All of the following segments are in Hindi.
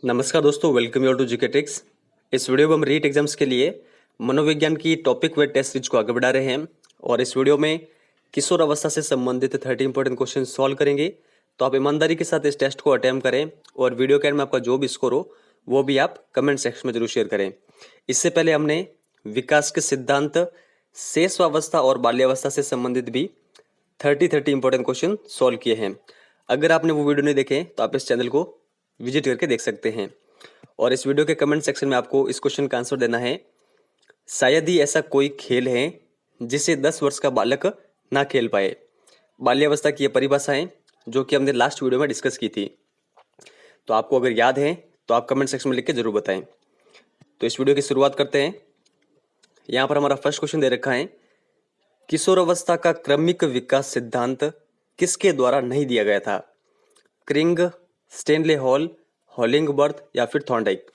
नमस्कार दोस्तों, welcome you to GK tricks. इस वीडियो में हम रीट एग्जाम्स के लिए मनोविज्ञान की टॉपिक वेट टेस्ट सीरीज को आगे बढ़ा रहे हैं और इस वीडियो में किशोर अवस्था से संबंधित 30 इंपॉर्टेंट क्वेश्चन सॉल्व करेंगे। तो आप ईमानदारी के साथ इस टेस्ट को अटेम्प्ट करें और वीडियो के एंड में आपका जो भी स्कोर हो वो भी आप कमेंट सेक्शन में जरूर शेयर करें। इससे पहले हमने विकास के सिद्धांत, शेषावस्था और बाल्यावस्था से संबंधित भी 30 इंपॉर्टेंट क्वेश्चन सॉल्व किए हैं। अगर आपने वो वीडियो नहीं देखे तो आप इस चैनल को विजिट करके देख सकते हैं। और इस वीडियो के कमेंट सेक्शन में आपको इस क्वेश्चन का आंसर देना है, शायद ही ऐसा कोई खेल है जिसे 10 वर्ष का बालक ना खेल पाए। बाल्यावस्था की ये परिभाषा है जो कि हमने लास्ट वीडियो में डिस्कस की थी। तो आपको अगर याद है तो आप कमेंट सेक्शन में लिख के जरूर बताएं। तो इस वीडियो की शुरुआत करते हैं। यहाँ पर हमारा फर्स्ट क्वेश्चन दे रखा है, किशोरावस्था का क्रमिक विकास सिद्धांत किसके द्वारा नहीं दिया गया था? क्रिंग, स्टेनले हॉल, हॉलिंगबर्थ या फिर थॉर्नडाइक?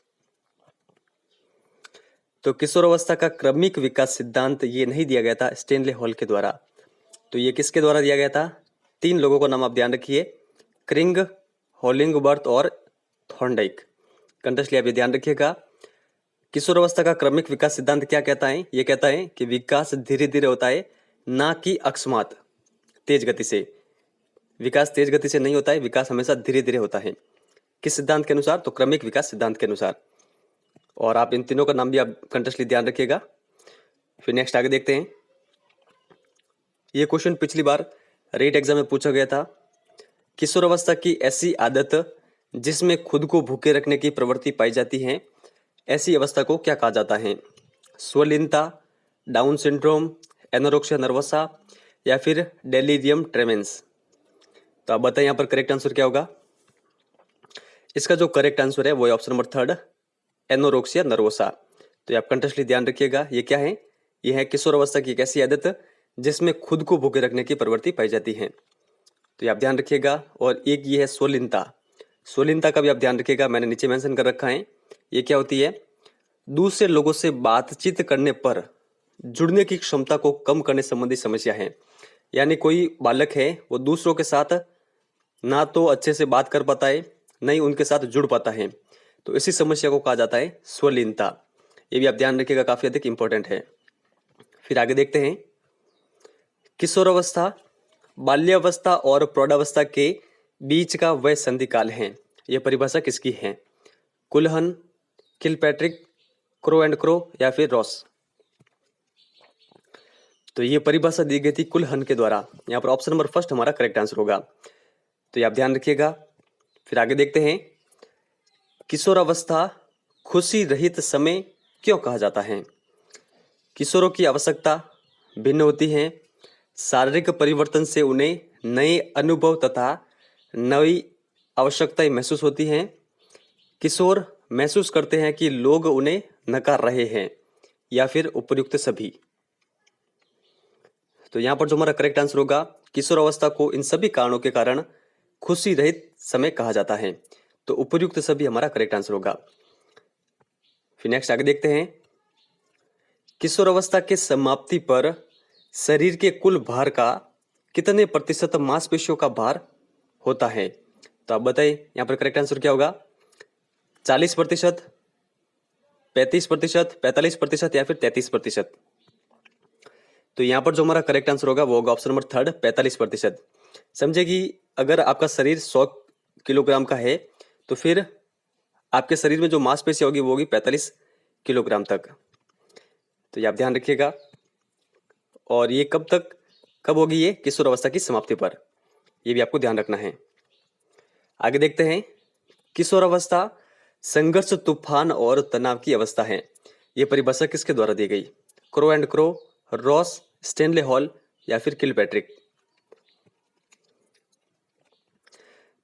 तो किशोरावस्था का क्रमिक विकास सिद्धांत ये नहीं दिया गया था स्टेनले हॉल के द्वारा। तो ये किसके द्वारा दिया गया था? 3 लोगों का नाम आप ध्यान रखिए, क्रिंग, हॉलिंगबर्थ और थॉर्नडाइक। कंटेस्टली आप ये ध्यान रखिएगा। किशोरावस्था का क्रमिक विकास सिद्धांत क्या कहता है? ये कहता है कि विकास धीरे धीरे होता है, ना कि अकस्मात तेज गति से। विकास तेज गति से नहीं होता है, विकास हमेशा धीरे धीरे होता है। किस सिद्धांत के अनुसार? तो क्रमिक विकास सिद्धांत के अनुसार। और आप इन तीनों का नाम भी आप कंटेस्टली ध्यान रखिएगा। फिर नेक्स्ट आगे देखते हैं। ये क्वेश्चन पिछली बार रेट एग्जाम में पूछा गया था। किशोरावस्था की ऐसी आदत जिसमें खुद को भूखे रखने की प्रवृत्ति पाई जाती है, ऐसी अवस्था को क्या कहा जाता है? स्वलीनता, डाउन सिंड्रोम, एनोरेक्सिया नर्वसा या फिर डेलीरियम ट्रेमेंस? तो आप बताएं यहाँ पर करेक्ट आंसर क्या होगा? इसका जो करेक्ट आंसर है वो है ऑप्शन नंबर 3, एनोरेक्सिया नर्वोसा। तो आप कंटेस्टली ध्यान रखिएगा, ये क्या है? ये है किशोरावस्था की एक ऐसी आदत जिसमें खुद को भूखे रखने की प्रवृत्ति पाई जाती है। तो आप ध्यान रखिएगा। और एक ये है स्वलीनता। स्वलीनता का भी आप ध्यान रखिएगा, मैंने नीचे मेंशन कर रखा है। ये क्या होती है? दूसरे लोगों से बातचीत करने पर जुड़ने की क्षमता को कम करने संबंधी समस्या है। यानी कोई बालक है वो दूसरों के साथ ना तो अच्छे से बात कर पाता है, नहीं उनके साथ जुड़ पाता है। तो इसी समस्या को कहा जाता है स्वलीनता। ये भी आप ध्यान रखिएगा, काफी अधिक इंपॉर्टेंट है। फिर आगे देखते हैं। किशोरावस्था, बाल्यावस्था और प्रौढ़ावस्था के बीच का वह संधिकाल है, यह परिभाषा किसकी है? कुलहन, किलपैट्रिक, क्रो एंड क्रो या फिर रॉस? तो ये परिभाषा दी गई थी कुलहन के द्वारा। यहाँ पर ऑप्शन नंबर फर्स्ट हमारा करेक्ट आंसर होगा। तो ये आप ध्यान रखिएगा। फिर आगे देखते हैं। किशोरावस्था खुशी रहित समय क्यों कहा जाता है? किशोरों की आवश्यकता भिन्न होती है, शारीरिक परिवर्तन से उन्हें नए अनुभव तथा नई आवश्यकताएं महसूस होती हैं, किशोर महसूस करते हैं कि लोग उन्हें नकार रहे हैं, या फिर उपर्युक्त सभी? तो यहाँ पर जो हमारा करेक्ट आंसर होगा, किशोरावस्था को इन सभी कारणों के कारण खुशी रहित समय कहा जाता है। तो उपर्युक्त सभी हमारा करेक्ट आंसर होगा। फिर नेक्स्ट आगे देखते हैं। किशोरावस्था के समाप्ति पर शरीर के कुल भार का कितने प्रतिशत मांसपेशियों का भार होता है? तो आप बताइए यहाँ पर करेक्ट आंसर क्या होगा? 40%, 35%, 45% या फिर 33%? तो यहाँ पर जो हमारा करेक्ट आंसर होगा वो होगा ऑप्शन नंबर 3, 45%। समझे कि अगर आपका शरीर 100 किलोग्राम का है तो फिर आपके शरीर में जो मांसपेशी होगी वो होगी 45 किलोग्राम तक। तो ये आप ध्यान रखिएगा। और ये कब होगी? ये किशोरावस्था की समाप्ति पर। ये भी आपको ध्यान रखना है। आगे देखते हैं। किशोरावस्था संघर्ष, तूफान और तनाव की अवस्था है, ये परिभाषा किसके द्वारा दी गई? Crow and crow, Ross, Stanley hall या फिर किलपैट्रिक?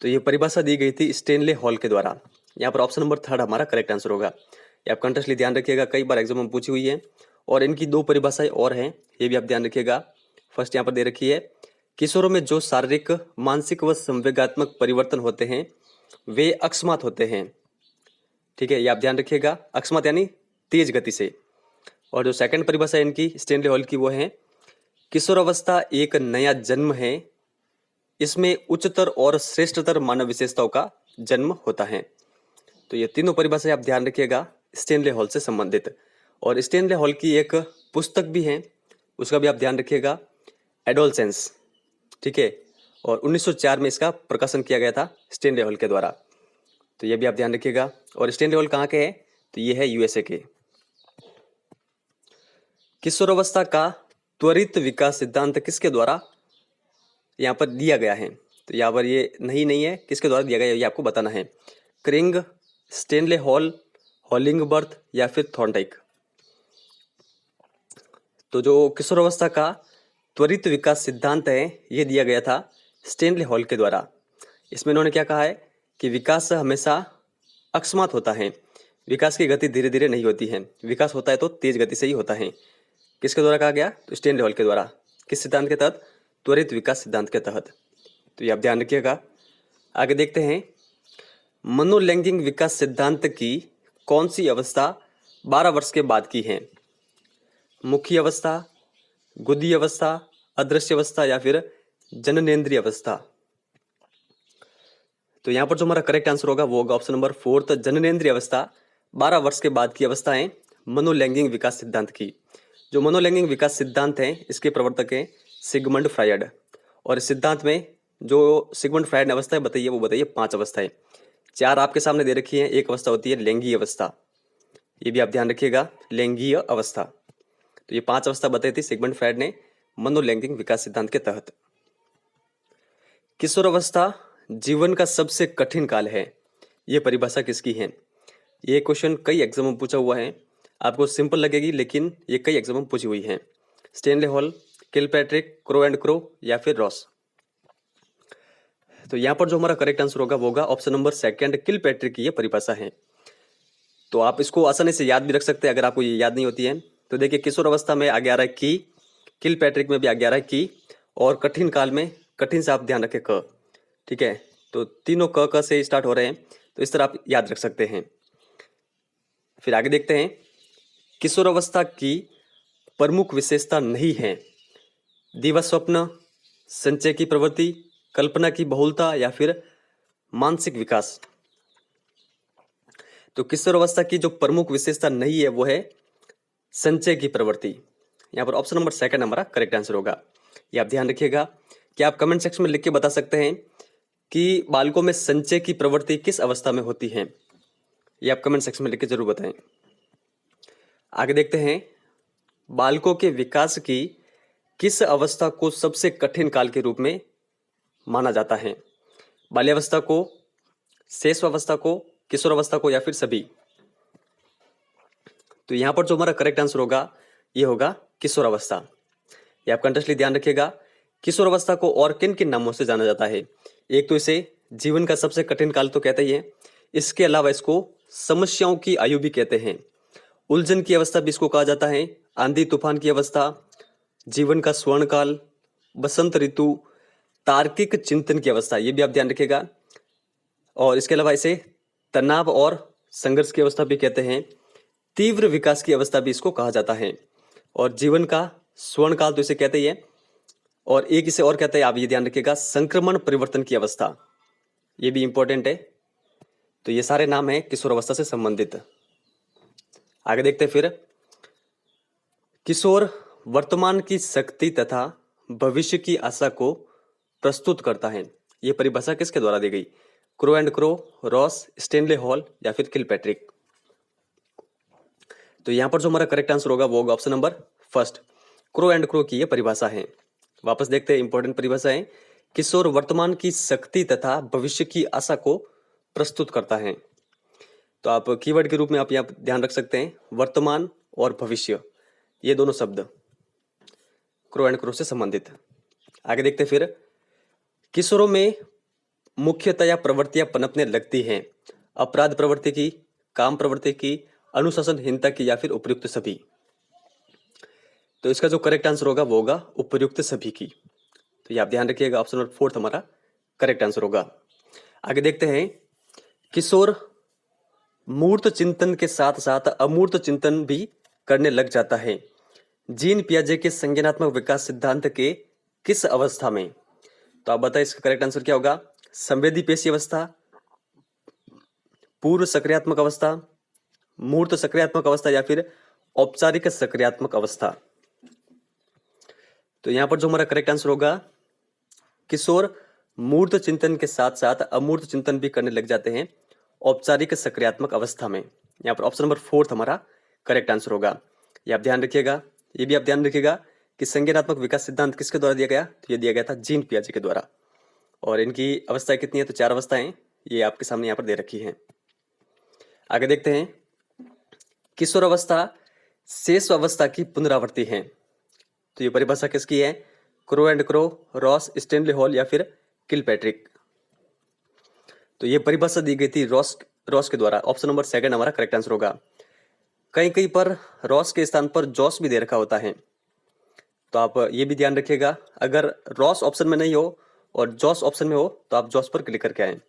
तो ये परिभाषा दी गई थी स्टेनले हॉल के द्वारा। यहाँ पर ऑप्शन नंबर 3 हमारा करेक्ट आंसर होगा। ये आप कंटेस्टली ध्यान रखिएगा, कई बार एग्जाम में पूछी हुई है। और इनकी 2 परिभाषाएं और हैं, ये भी आप ध्यान रखिएगा। फर्स्ट यहाँ पर दे रखी है, किशोरों में जो शारीरिक, मानसिक व संवेगात्मक परिवर्तन होते हैं वे अकस्मात होते हैं। ठीक है, ये आप ध्यान रखिएगा, अकस्मात यानी तेज गति से। और जो सेकंड परिभाषा है इनकी स्टेनले हॉल की, वो है किशोरावस्था एक नया जन्म है, इसमें उच्चतर और श्रेष्ठतर मानव विशेषताओं का जन्म होता है। तो ये तीनों परिभाषाएं आप ध्यान रखिएगा स्टेनले हॉल से संबंधित। और स्टेनले हॉल की एक पुस्तक भी है, उसका भी आप ध्यान रखिएगा, एडोलसेंस, ठीक है। और 1904 में इसका प्रकाशन किया गया था स्टेनले हॉल के द्वारा, तो ये भी आप ध्यान रखिएगा। और स्टेनले हॉल कहाँ के है, तो ये है यूएसए के। किशोरावस्था का त्वरित विकास सिद्धांत किसके द्वारा यहाँ पर दिया गया है, तो यहाँ पर ये नहीं है, किसके द्वारा दिया गया है ये आपको बताना है। क्रिंग, स्टेनले हॉल, हॉलिंगबर्थ या फिर थॉर्नडाइक। तो जो किशोरावस्था का त्वरित विकास सिद्धांत है ये दिया गया था स्टेनले हॉल के द्वारा। इसमें इन्होंने क्या कहा है कि विकास हमेशा अकस्मात होता है, विकास की गति धीरे धीरे नहीं होती है, विकास होता है तो तेज गति से ही होता है। किसके द्वारा कहा गया, तो स्टेनले हॉल के द्वारा। किस सिद्धांत के तहत, त्वरित विकास सिद्धांत के तहत। तो ये आप ध्यान रखिएगा। आगे देखते हैं, मनोलैंगिक विकास सिद्धांत की कौन सी अवस्था 12 वर्ष के बाद की है? मुखी अवस्था, गुदी अवस्था, अदृश्य अवस्था या फिर जननेंद्रिय अवस्था। तो यहाँ पर जो हमारा करेक्ट आंसर होगा वो होगा ऑप्शन नंबर 4, जननेंद्रिय अवस्था 12 वर्ष के बाद की अवस्था है मनोलैंगिक विकास सिद्धांत की। जो मनोलैंगिक विकास सिद्धांत है इसके प्रवर्तक हैं सिगमंड फ्रायड। और इस सिद्धांत में जो सिगमंड फ्रायड ने अवस्थाएं बताई है वो बताइए 5 अवस्थाएं। 4 आपके सामने दे रखी है, एक अवस्था होती है लैंगिक अवस्था, ये भी आप ध्यान रखिएगा, लैंगिक अवस्था। तो ये 5 अवस्था बताई थी सिगमंड फ्रायड ने मनोलैंगिक विकास सिद्धांत के तहत। किशोरावस्था जीवन का सबसे कठिन काल है, ये परिभाषा किसकी है? ये क्वेश्चन कई एग्जाम में पूछा हुआ है, आपको सिंपल लगेगी लेकिन ये कई एग्जाम में पूछी हुई है। Stanley hall, Kilpatrick, crow and crow या फिर रॉस। तो यहाँ पर जो हमारा करेक्ट आंसर होगा वो होगा ऑप्शन नंबर 2, किलपैट्रिक की ये परिभाषा है। तो आप इसको आसानी से याद भी रख सकते हैं अगर आपको ये याद नहीं होती है। तो देखिए किशोर अवस्था में आगे आ रहा है की, किलपैट्रिक में भी आगे आ रहा है की, और कठिन काल में कठिन से आप ध्यान रखें क, ठीक है। तो तीनों क से स्टार्ट हो रहे हैं, तो इस तरह आप याद रख सकते हैं। फिर आगे देखते हैं, किशोरावस्था की प्रमुख विशेषता नहीं है दिवा स्वप्न, संचय की प्रवृत्ति, कल्पना की बहुलता या फिर मानसिक विकास। तो किशोरावस्था की जो प्रमुख विशेषता नहीं है वो है संचय की प्रवृत्ति। यहाँ पर ऑप्शन नंबर 2 हमारा करेक्ट आंसर होगा। ये आप ध्यान रखिएगा कि आप कमेंट सेक्शन में लिख के बता सकते हैं कि बालकों में संचय की प्रवृत्ति किस अवस्था में होती है, ये आप कमेंट सेक्शन में लिख के जरूर बताएं। आगे देखते हैं, बालकों के विकास की किस अवस्था को सबसे कठिन काल के रूप में माना जाता है? बाल्यावस्था को, शैशवावस्था को, किशोरावस्था को या फिर सभी। तो यहां पर जो हमारा करेक्ट आंसर होगा ये होगा किशोरावस्था। ये आप कंटिन्यूअसली ध्यान रखिएगा। किशोरावस्था को और किन किन नामों से जाना जाता है? एक तो इसे जीवन का सबसे कठिन काल तो कहते ही है, इसके अलावा इसको समस्याओं की आयु भी कहते हैं, उलझन की अवस्था भी इसको कहा जाता है, आंधी तूफान की अवस्था, जीवन का स्वर्ण काल, बसंत ऋतु, तार्किक चिंतन की अवस्था, ये भी आप ध्यान रखिएगा। और इसके अलावा इसे तनाव और संघर्ष की अवस्था भी कहते हैं, तीव्र विकास की अवस्था भी इसको कहा जाता है, और जीवन का स्वर्ण काल तो इसे कहते ही है। और एक इसे और कहते हैं, आप ये ध्यान रखिएगा, संक्रमण परिवर्तन की अवस्था, ये भी इंपॉर्टेंट है। तो ये सारे नाम हैं किशोरावस्था से संबंधित। आगे देखते हैं, फिर किशोर वर्तमान की शक्ति तथा भविष्य की आशा को प्रस्तुत करता है, यह परिभाषा किसके द्वारा दी गई? Crow and crow, Ross, Stanley hall या फिर किलपैट्रिक। तो यहां पर जो हमारा करेक्ट आंसर होगा वो होगा option number 1, crow and crow की यह परिभाषा है। वापस देखते हैं, इंपॉर्टेंट परिभाषा है, किशोर वर्तमान की शक्ति तथा भविष्य की आशा को प्रस्तुत करता है। तो आप कीवर्ड के रूप में आप यहाँ ध्यान रख सकते हैं, वर्तमान और भविष्य, ये दोनों शब्द क्रो एंड क्रो से संबंधित। आगे देखते हैं, फिर किशोरों में मुख्यतया प्रवृत्तियां पनपने लगती हैं, अपराध प्रवृत्ति की, काम प्रवृत्ति की, अनुशासनहीनता की या फिर उपयुक्त सभी। तो इसका जो करेक्ट आंसर होगा वो होगा उपयुक्त सभी की। तो ये आप ध्यान रखिएगा, ऑप्शन नंबर 4 हमारा करेक्ट आंसर होगा। आगे देखते हैं, किशोर मूर्त चिंतन के साथ साथ अमूर्त चिंतन भी करने लग जाता है, जीन पियाजे के संज्ञानात्मक विकास सिद्धांत के किस अवस्था में? तो आप बताएं इसका करेक्ट आंसर क्या होगा? संवेदी पेशी अवस्था, पूर्व सक्रियात्मक अवस्था, मूर्त सक्रियात्मक अवस्था या फिर औपचारिक सक्रियात्मक अवस्था। तो यहां पर जो हमारा करेक्ट आंसर होगा, किशोर मूर्त चिंतन के साथ साथ अमूर्त चिंतन भी करने लग जाते हैं औपचारिक सक्रियात्मक अवस्था में। यहाँ पर ऑप्शन नंबर 4 हमारा करेक्ट आंसर होगा। ये आप ध्यान रखिएगा। ये भी आप ध्यान रखिएगा कि संज्ञानात्मक विकास सिद्धांत किसके द्वारा दिया गया, तो ये दिया गया था जीन पियाजे के द्वारा। और इनकी अवस्थाएं कितनी है, तो 4 अवस्थाएं ये आपके सामने यहाँ पर दे रखी हैं। आगे देखते हैं, किशोर अवस्था शेष अवस्था की पुनरावृत्ति है। तो ये परिभाषा किसकी है, crow and crow, Ross, Stanley hall या फिर किलपैट्रिक। तो ये परिभाषा दी गई थी रॉस के द्वारा। ऑप्शन नंबर 2 हमारा करेक्ट आंसर होगा। कहीं कहीं पर रॉस के स्थान पर जॉस भी दे रखा होता है, तो आप ये भी ध्यान रखिएगा। अगर रॉस ऑप्शन में नहीं हो और जॉस ऑप्शन में हो तो आप जॉस पर क्लिक करके आए।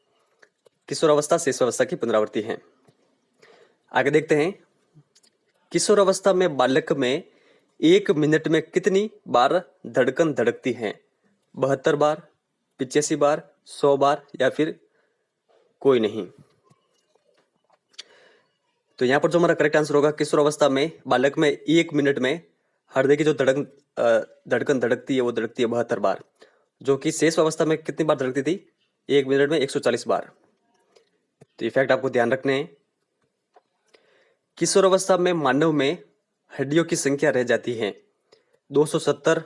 किशोर अवस्था शेष अवस्था की पुनरावृत्ति है। आगे देखते हैं, किशोर अवस्था में बालक में 1 मिनट में कितनी बार धड़कन धड़कती है, 72 बार, 85 बार, 100 बार या फिर कोई नहीं। तो यहां पर जो हमारा करेक्ट आंसर होगा, किशोर अवस्था में बालक में 1 मिनट में हृदय की जो धड़कन धड़कती है वो धड़कती है 72 बार, जो कि शेष अवस्था में कितनी बार धड़कती थी, 1 मिनट में 140 बार। तो ये फैक्ट आपको ध्यान रखने हैं। किशोर अवस्था में मानव में हड्डियों की संख्या रह जाती है 270,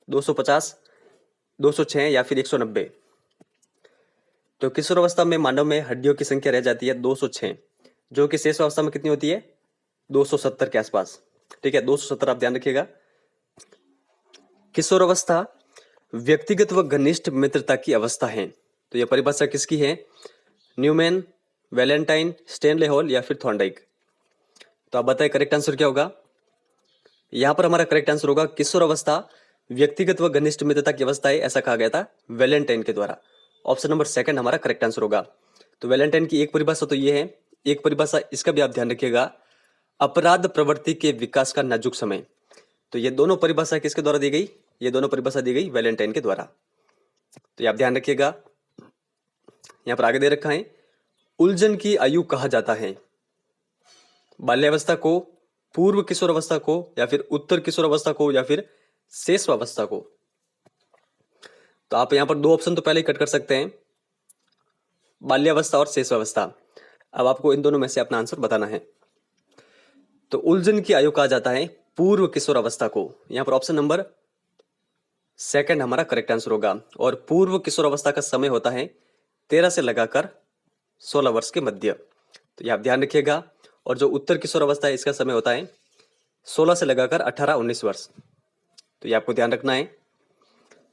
250, 206 या फिर 190। तो किशोर अवस्था में मानव में हड्डियों की संख्या रह जाती है 206, जो कि शेष अवस्था में कितनी होती है, 270 के आसपास। ठीक है, 270 आप ध्यान रखिएगा। किशोर अवस्था व्यक्तिगत व घनिष्ठ मित्रता की अवस्था है। तो यह परिभाषा किसकी है, न्यूमैन, वैलेंटाइन, स्टैनले हॉल या फिर थॉर्नडाइक। तो आप बताएं करेक्ट आंसर क्या होगा। यहां पर हमारा करेक्ट आंसर होगा, किशोर अवस्था व्यक्तिगत व घनिष्ठ मित्रता की अवस्था है, ऐसा कहा गया था वैलेंटाइन के द्वारा। ऑप्शन नंबर 2 हमारा करेक्ट आंसर होगा। तो वैलेंटाइन की एक परिभाषा तो ये है, एक परिभाषा इसका भी आप ध्यान रखिएगा, अपराध प्रवृत्ति के विकास का नाजुक समय। तो ये दोनों परिभाषा किसके द्वारा दी गई, ये दोनों परिभाषा दी गई वैलेंटाइन के द्वारा। तो ये आप ध्यान रखिएगा। यहां पर आगे दे रखा है, उलझन की आयु कहा जाता है बाल्यावस्था को, पूर्व किशोर अवस्था को या फिर उत्तर किशोर अवस्था को या फिर शेष अवस्था को। तो आप यहां पर 2 ऑप्शन तो पहले ही कट कर सकते हैं, बाल्यावस्था और शेष अवस्था। अब आपको इन दोनों में से अपना आंसर बताना है। तो उलझन की आयु कहा जाता है पूर्व किशोर अवस्था को। यहां पर ऑप्शन नंबर 2 हमारा करेक्ट आंसर होगा। और पूर्व किशोर अवस्था का समय होता है 13 से लगाकर 16 वर्ष के मध्य। तो ये आप ध्यान रखिएगा। और जो उत्तर किशोर अवस्था है इसका समय होता है 16 से लगाकर 18-19 वर्ष। तो ये आपको ध्यान रखना है।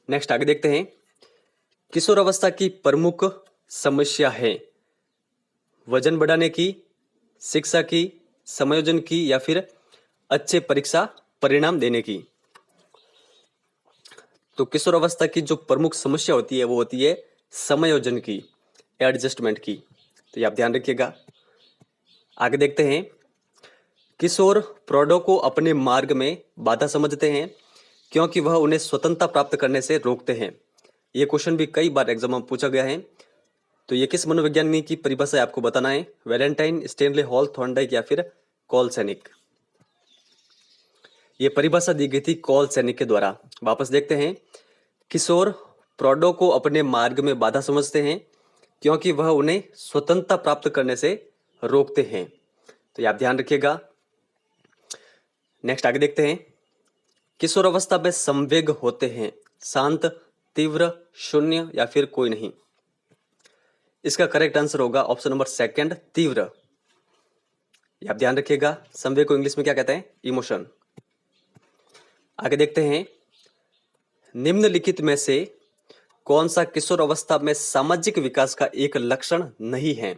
नेक्स्ट आगे देखते हैं, किशोर अवस्था की प्रमुख समस्या है वजन बढ़ाने की, शिक्षा की, समायोजन की या फिर अच्छे परीक्षा परिणाम देने की। तो किशोर अवस्था की जो प्रमुख समस्या होती है वो होती है समायोजन की, एडजस्टमेंट की। तो ये आप ध्यान रखिएगा। आगे देखते हैं, किशोर प्रौढ़ों को अपने मार्ग में बाधा समझते हैं क्योंकि वह उन्हें स्वतंत्रता प्राप्त करने से रोकते हैं। यह क्वेश्चन भी कई बार एग्जाम में पूछा गया है। तो ये किस मनोविज्ञानी की परिभाषा है आपको बताना है, वैलेंटाइन, स्टैनले हॉल, थॉर्नडाइक या फिर कॉलसैनिक। ये परिभाषा दी गई थी कॉलसैनिक के द्वारा। वापस देखते हैं, किशोर प्रौढ़ों को अपने मार्ग में बाधा समझते हैं क्योंकि वह उन्हें स्वतंत्रता प्राप्त करने से रोकते हैं। तो ये आप ध्यान रखिएगा। नेक्स्ट आगे देखते हैं, किशोर अवस्था में संवेग होते हैं शांत, तीव्र, शून्य या फिर कोई नहीं। इसका करेक्ट आंसर होगा ऑप्शन नंबर 2 तीव्र। ये आप ध्यान रखिएगा। संवेग को इंग्लिश में क्या कहते हैं, इमोशन। आगे देखते हैं, निम्नलिखित में से कौन सा किशोर अवस्था में सामाजिक विकास का एक लक्षण नहीं है,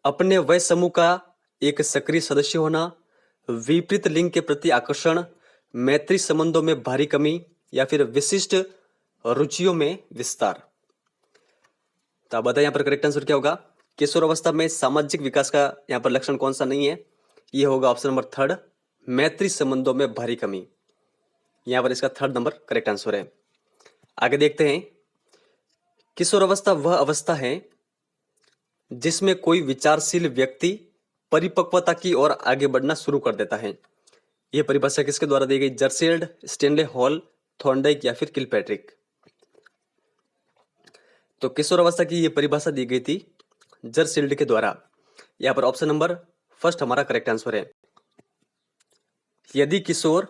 अपने वय समूह का एक सक्रिय सदस्य होना, विपरीत लिंग के प्रति आकर्षण, मैत्री संबंधों में भारी कमी या फिर विशिष्ट रुचियों में विस्तार। तो आप बताएं यहाँ पर करेक्ट आंसर क्या होगा। किशोर अवस्था में सामाजिक विकास का यहाँ पर लक्षण कौन सा नहीं है, ये होगा ऑप्शन नंबर 3 मैत्री संबंधों में भारी कमी। यहाँ पर इसका 3rd नंबर करेक्ट आंसर है। आगे देखते हैं, किशोर अवस्था वह अवस्था है जिसमें कोई विचारशील व्यक्ति परिपक्वता की ओर आगे बढ़ना शुरू कर देता है। यह परिभाषा किसके द्वारा दी गई? जर्सील्ड, स्टेनले हॉल, थॉर्नडाइक या फिर किलपैट्रिक। तो किशोरावस्था की यह परिभाषा दी गई थी जर्सील्ड के द्वारा। यहां पर ऑप्शन नंबर फर्स्ट हमारा करेक्ट आंसर है। यदि किशोर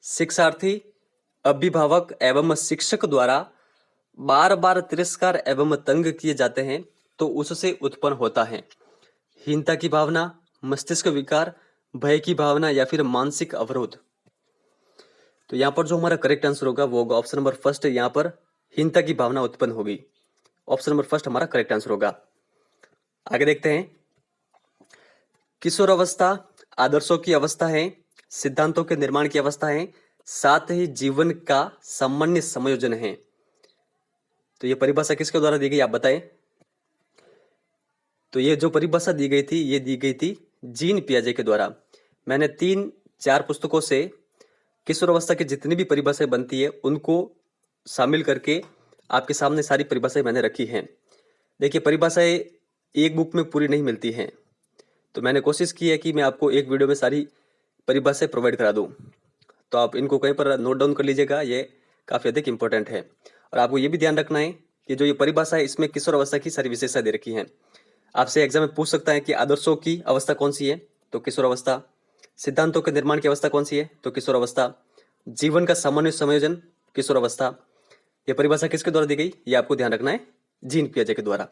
शिक्षार्थी, अभिभावक एवं शिक्षक द्वारा बार बार तिरस्कार एवं तंग किए जाते हैं तो उससे उत्पन्न होता है हीनता की भावना, मस्तिष्क विकार, भय की भावना या फिर मानसिक अवरोध। तो यहाँ पर जो हमारा करेक्ट आंसर होगा वो होगा ऑप्शन नंबर फर्स्ट। यहाँ पर हीनता की भावना उत्पन्न होगी। ऑप्शन नंबर फर्स्ट हमारा करेक्ट आंसर होगा। आगे देखते हैं। किशोरावस्था आदर्शों की अवस्था है, सिद्धांतों के निर्माण की अवस्था है, साथ ही जीवन का सामान्य संयोजन है। तो ये परिभाषा किसके द्वारा दी गई आप बताएं। तो ये जो परिभाषा दी गई थी ये दी गई थी जीन पियाजे के द्वारा। मैंने 3-4 पुस्तकों से किशोरावस्था की जितनी भी परिभाषाएं बनती है उनको शामिल करके आपके सामने सारी परिभाषाएं मैंने रखी हैं। देखिए परिभाषाएं एक बुक में पूरी नहीं मिलती हैं, तो मैंने कोशिश की है कि मैं आपको एक वीडियो में सारी परिभाषाएं प्रोवाइड करा दूं। तो आप इनको कहीं पर नोट डाउन कर लीजिएगा, ये काफ़ी अधिक इंपॉर्टेंट है। और आपको ये भी ध्यान रखना है कि जो ये परिभाषा है इसमें किशोरावस्था की सारी विशेषता दे रखी हैं। आपसे एग्जाम में पूछ सकता है कि आदर्शों की अवस्था कौन सी है, तो किशोरावस्था। सिद्धांतों के निर्माण की अवस्था कौन सी है, तो किशोरावस्था। जीवन का सामान्य संयोजन, किशोरावस्था। यह परिभाषा किसके द्वारा दी गई, ये आपको ध्यान रखना है, जीन पियाजे के द्वारा।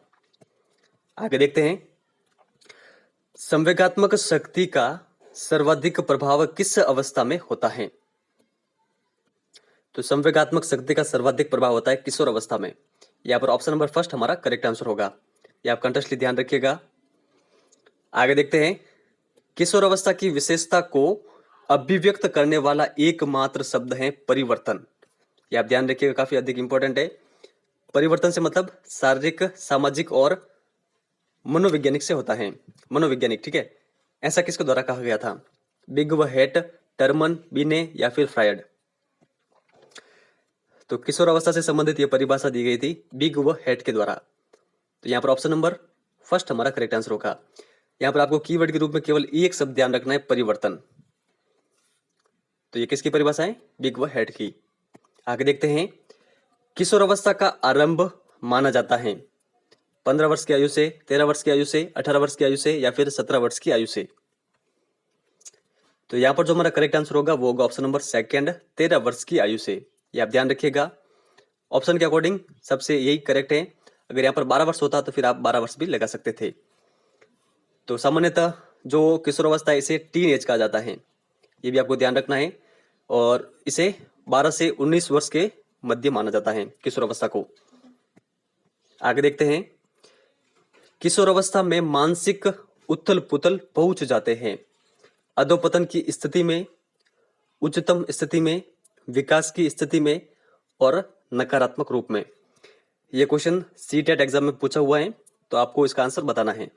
आगे देखते हैं। संवेगात्मक शक्ति का सर्वाधिक प्रभाव किस अवस्था में होता है? तो संवेगात्मक शक्ति का सर्वाधिक प्रभाव होता है किशोर अवस्था में। यहाँ पर ऑप्शन नंबर फर्स्ट हमारा करेक्ट आंसर होगा। ये आप कंटेस्टली ध्यान रखिएगा। आगे देखते हैं। किशोर अवस्था की विशेषता को अभिव्यक्त करने वाला एकमात्र शब्द है परिवर्तन। ये आप ध्यान रखिएगा, काफी अधिक इंपॉर्टेंट है। परिवर्तन से मतलब शारीरिक, सामाजिक और मनोवैज्ञानिक से होता है, मनोवैज्ञानिक, ठीक है। ऐसा किसके द्वारा कहा गया था? बिग व हेट, टर्मन, बिने या फिर फ्रायड। तो किशोर अवस्था से संबंधित यह परिभाषा दी गई थी बिग व हेट के द्वारा। तो यहाँ पर ऑप्शन नंबर फर्स्ट हमारा करेक्ट आंसर होगा। यहाँ पर आपको कीवर्ड के रूप में केवल एक शब्द ध्यान रखना है, परिवर्तन। तो ये किसकी परिभाषा है? बिग व हेट की। आगे देखते हैं। किशोर अवस्था का आरंभ माना जाता है 15 वर्ष की आयु से, 13 वर्ष की आयु से, 18 वर्ष की आयु से या फिर 17 वर्ष की आयु से। तो यहाँ पर जो हमारा करेक्ट आंसर होगा वो होगा ऑप्शन नंबर सेकंड, 13 वर्ष की आयु से। ये आप ध्यान रखिएगा, ऑप्शन के अकॉर्डिंग सबसे यही करेक्ट है। अगर यहाँ पर 12 वर्ष होता तो फिर आप 12 वर्ष भी लगा सकते थे। तो सामान्यतः जो किशोरावस्था है इसे टीन एज कहा जाता है, ये भी आपको ध्यान रखना है। और इसे 12 से 19 वर्ष के मध्य माना जाता है किशोरावस्था को। आगे देखते हैं। किशोरावस्था में मानसिक उथल पुथल पहुंच जाते हैं अधोपतन की स्थिति में, उच्चतम स्थिति में, विकास की स्थिति में और नकारात्मक रूप में। यह क्वेश्चन सीटेट एग्जाम में पूछा हुआ है, तो आपको इसका आंसर बताना है।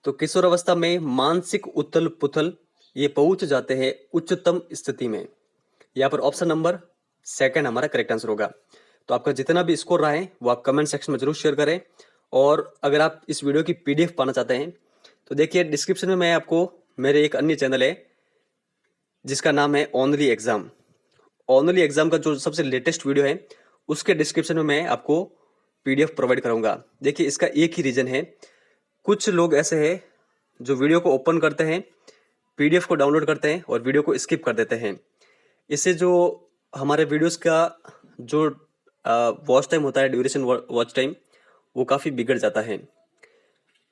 तो किशोरावस्था में मानसिक उथल पुथल ये पहुंच जाते हैं उच्चतम स्थिति में। यहाँ पर ऑप्शन नंबर सेकंड हमारा करेक्ट आंसर होगा। तो आपका जितना भी स्कोर रहा है वो आप कमेंट सेक्शन में जरूर शेयर करें। और अगर आप इस वीडियो की पीडीएफ पाना चाहते हैं तो देखिए डिस्क्रिप्शन में मैं आपको, मेरे एक अन्य चैनल है जिसका नाम है ओनली एग्जाम। ओनली एग्जाम का जो सबसे लेटेस्ट वीडियो है उसके डिस्क्रिप्शन में मैं आपको पीडीएफ प्रोवाइड कराऊंगा। देखिए इसका एक ही रीजन है, कुछ लोग ऐसे हैं जो वीडियो को ओपन करते हैं, पीडीएफ को डाउनलोड करते हैं और वीडियो को स्किप कर देते हैं। इससे जो हमारे वीडियोस का जो वॉच टाइम होता है, ड्यूरेशन वॉच टाइम, वो काफ़ी बिगड़ जाता है।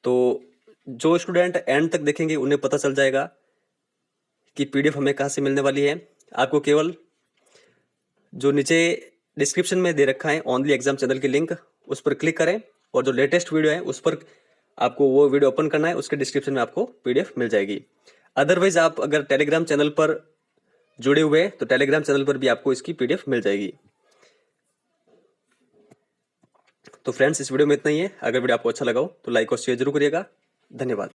तो जो स्टूडेंट एंड तक देखेंगे उन्हें पता चल जाएगा कि पीडीएफ हमें कहाँ से मिलने वाली है। आपको केवल जो नीचे डिस्क्रिप्शन में दे रखा है ओनली एग्जाम चैनल की लिंक, उस पर क्लिक करें और जो लेटेस्ट वीडियो है उस पर आपको वो वीडियो ओपन करना है, उसके डिस्क्रिप्शन में आपको पीडीएफ मिल जाएगी। अदरवाइज आप अगर टेलीग्राम चैनल पर जुड़े हुए हैं तो टेलीग्राम चैनल पर भी आपको इसकी पीडीएफ मिल जाएगी। तो फ्रेंड्स इस वीडियो में इतना ही है। अगर वीडियो आपको अच्छा लगा हो तो लाइक और शेयर जरूर करिएगा। धन्यवाद।